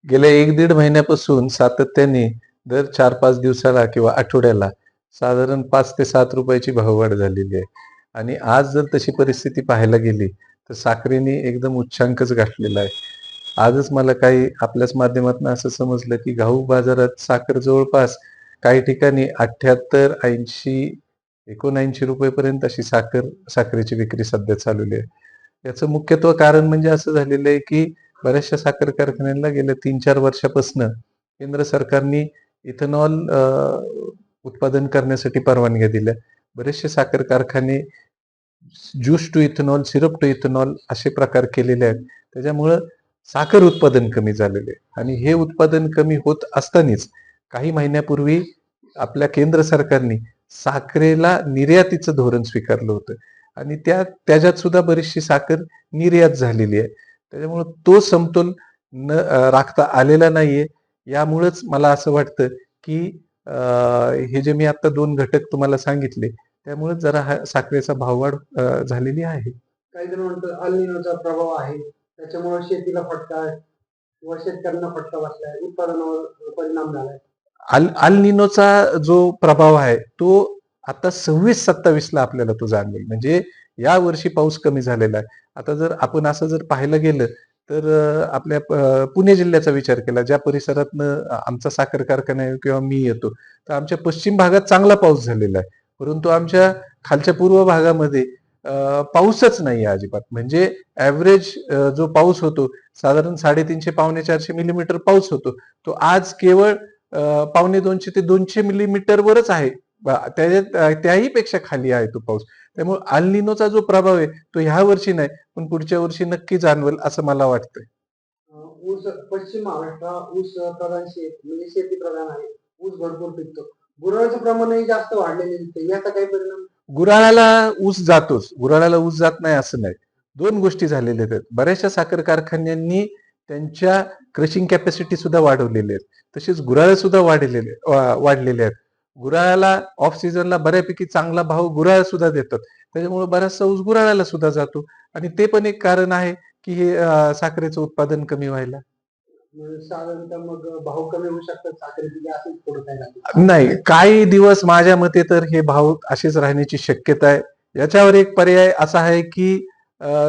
गेल्या 1-1.5 महिन्यापासून सातत्याने दर 4-5 दिवसाला किंवा आठवड्याला साधारण 5 ते 7 रुपयाची भाववाढ झालेली आहे. आणि आज जर तशी परिस्थिती पाहायला गेली, तर साखरेने एकदम उच्चांकच गाठलेला आहे. आजच मला काही आपल्याच माध्यमातून असं समजलं, की घाऊक बाजारात साखर जवळपास काही ठिकाणी 78, 80, 79 रुपये पर्यंत अशी साखरेची विक्री सध्या चालवली आहे. याचं मुख्यत्व कारण म्हणजे असं झालेलं आहे, की बऱ्याचशा साखर कारखान्यांना गेल्या 3-4 वर्षापासनं केंद्र सरकारने इथेनॉल उत्पादन करण्यासाठी परवानग्या दिल्या. बरेचसे साखर कारखाने juice to ethanol, syrup to ethanol असे प्रकार केलेले आहेत. त्याच्यामुळं साखर उत्पादन कमी झालेले आहे आणि हे उत्पादन कमी होत असतानाच काही महिन्यापूर्वी आपल्या केंद्र सरकारने साखरेला निर्यातीचं धोरण स्वीकारलं होतं आणि त्याच्यात सुद्धा बरीचशी साखर निर्यात झालेली आहे. त्याच्यामुळं तो समतोल राखता आलेला नाहीये. यामुळंच मला असं वाटतं, की हे जे मी आता 2 घटक तुम्हाला सांगितले, त्यामुळे जरा हा साखरेचा भाववाढ झालेली आहे. काही जण म्हणतात अल निनोचा प्रभाव आहे. त्याच्यामुळे शेतीला फटका आहे किंवा शेतकऱ्यांना फटका बसलाय, उत्पादनावर परिणाम झालाय. अल निनोचा जो प्रभाव आहे, तो आता 26-27 ला आपल्याला तो जाणवेल. म्हणजे या वर्षी पाऊस कमी झालेला आहे. आता जर आपण असं जर पाहायला गेलं, तर आपल्या पुणे जिल्ह्याचा विचार केला, ज्या परिसरातनं आमचा साखर कारखाना आहे किंवा मी येतो, तर आमच्या पश्चिम भागात चांगला पाऊस झालेला आहे. परंतु आमच्या खालच्या पूर्व भागामध्ये पाऊसच नाहीये अजिबात. म्हणजे ॲव्हरेज जो पाऊस होतो, साधारण 350 पावणे 400 मिलीमीटर पाऊस होतो. तो आज केवळ 1.25 ते 200 मिलीमीटरवरच आहे. त्याच्यात त्याही पेक्षा खाली आहे तो पाऊस. त्यामुळे अल निनोचा जो प्रभाव आहे, तो ह्या वर्षी नाही, पण पुढच्या वर्षी नक्की जाणवेल असं मला वाटतंय. ऊस पश्चिम महाराष्ट्र हा ऊस प्रधान म्हणजे शेती प्रधान आहे. ऊस भरपूर पिकतो. गुराळाचं प्रमाणही जास्त वाढलेलं दिसतंय. याचा काही परिणाम? गुऱ्हाळाला ऊस जातोच. गुऱ्हाळाला ऊस जात नाही असं नाही. 2 गोष्टी झालेल्या आहेत. बऱ्याचशा साखर कारखान्यांनी त्यांच्या क्रशिंग कॅपॅसिटी सुद्धा वाढवलेल्या आहेत. तसेच गुऱ्हाळ सुद्धा वाढलेले आहेत. गुऱ्हाळाला ऑफ सीझनला बऱ्यापैकी चांगला भाव गुऱ्हाळ सुद्धा देतात. त्याच्यामुळे बराचसा ऊस गुऱ्हाळाला सुद्धा जातो आणि ते पण एक कारण आहे, की हे साखरेचं उत्पादन कमी व्हायला. साधारणतः मग भाव कमी होऊ शकतात साखरेचे असंच थोडं काय राहतं? नाही, काही दिवस माझ्या मते तर हे भाव असेच राहण्याची शक्यता आहे. याच्यावर एक पर्याय असा आहे, की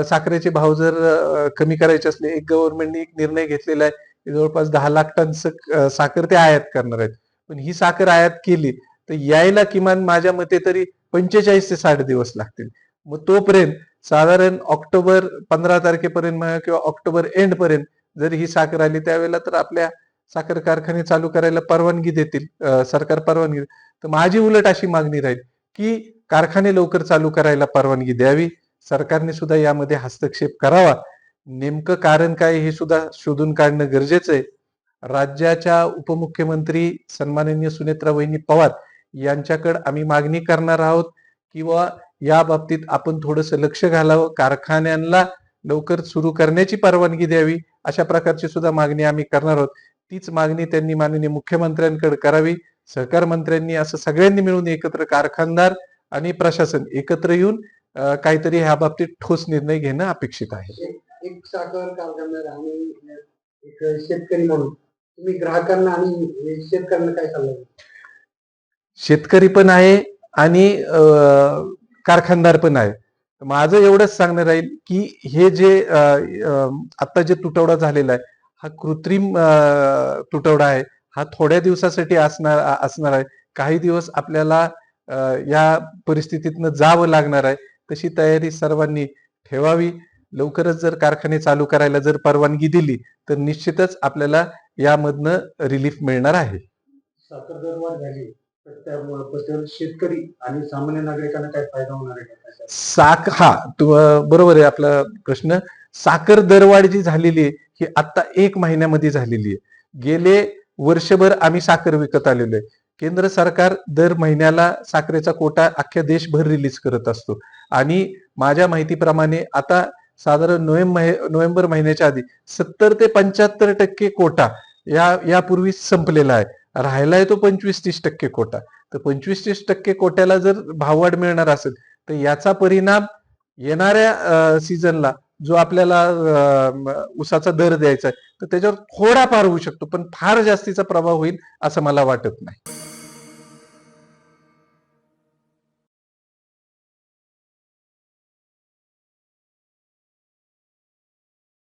साखरेचे भाव जर कमी करायचे असले, एक गव्हर्नमेंटने एक निर्णय घेतलेला आहे, की जवळपास 10 लाख टन साखर ते आयात करणार आहेत. पण ही साखर आयात केली, तर यायला किमान माझ्या मते तरी 45 ते 60 दिवस लागतील. मग तोपर्यंत साधारण ऑक्टोबर 15 तारखेपर्यंत म्हणा किंवा ऑक्टोबर एंड पर्यंत जर ही साखर आली त्यावेळेला तर आपल्या साखर कारखाने चालू करायला परवानगी देतील, सरकार परवानगी देईल. तर माझी उलट अशी मागणी राहील, की कारखाने लवकर चालू करायला परवानगी द्यावी. सरकारने सुद्धा यामध्ये हस्तक्षेप करावा. नेमकं कारण काय हे सुद्धा शोधून काढणं गरजेचं आहे. राज्याच्या उपमुख्यमंत्री सन्माननीय सुनेत्रा वहिनी पवार यांच्याकडे आम्ही मागणी करणार आहोत, किंवा या बाबतीत आपण थोडंसं लक्ष घालावं. कारखान्यांना लवकर सुरू करण्याची परवानगी द्यावी. अशा प्रकारची सुद्धा मागणी आम्ही करणार आहोत. तीच मागणी त्यांनी माननीय मुख्यमंत्र्यांकडे करावी. सहकार मंत्र्यांनी असं सगळ्यांनी मिळून एकत्र कारखानदार आणि प्रशासन एकत्र येऊन काहीतरी ह्या बाबतीत ठोस निर्णय घेणं अपेक्षित आहे. एक साखर कारखानदार आणि एक शेतकरी म्हणून तुम्ही ग्राहकांना आणि शेतकऱ्यांना काय सल्ला द्याल? शेतकरी पण आहे आणि कारखानदार पण आहे. माझं एवढंच सांगणं राहील, की हे जे आता जे तुटवडा झालेला आहे, हा कृत्रिम तुटवडा आहे. हा थोड्या दिवसासाठी असणार आहे. काही दिवस आपल्याला या परिस्थितीतनं जावं लागणार आहे. तशी तयारी सर्वांनी ठेवावी. लवकरच जर कारखाने चालू करायला जर परवानगी दिली, तर निश्चितच आपल्याला यामधनं रिलीफ मिळणार आहे. साखर दरवाढ झाली तर त्याबद्दल शेतकरी आणि सामान्य नागरिकांना काय फायदा होणार आहे का त्याच्यात? हा, बरोबर आहे आपला प्रश्न. साखर दरवाढ जी झालेली आहे, ही आता 1 महिन्यामध्ये झालेली आहे. गेले वर्षभर आम्ही साखर विकत आलेलो आहे. केंद्र सरकार दर महिन्याला साखरेचा कोटा अख्ख्या देशभर रिलीज करत असतो आणि माझ्या माहितीप्रमाणे आता साधारण नोव्हेंबर महिन्याच्या आधी 70 ते 75% कोटा यापूर्वी संपलेला आहे. राहिलाय तो 25-30% कोटा. तर 25-30% कोट्याला जर भाववाढ मिळणार असेल, तर याचा परिणाम येणाऱ्या सीझनला जो आपल्याला ऊसाचा दर द्यायचा आहे तर त्याच्यावर थोडाफार होऊ शकतो, पण फार जास्तीचा प्रभाव होईल असं मला वाटत नाही.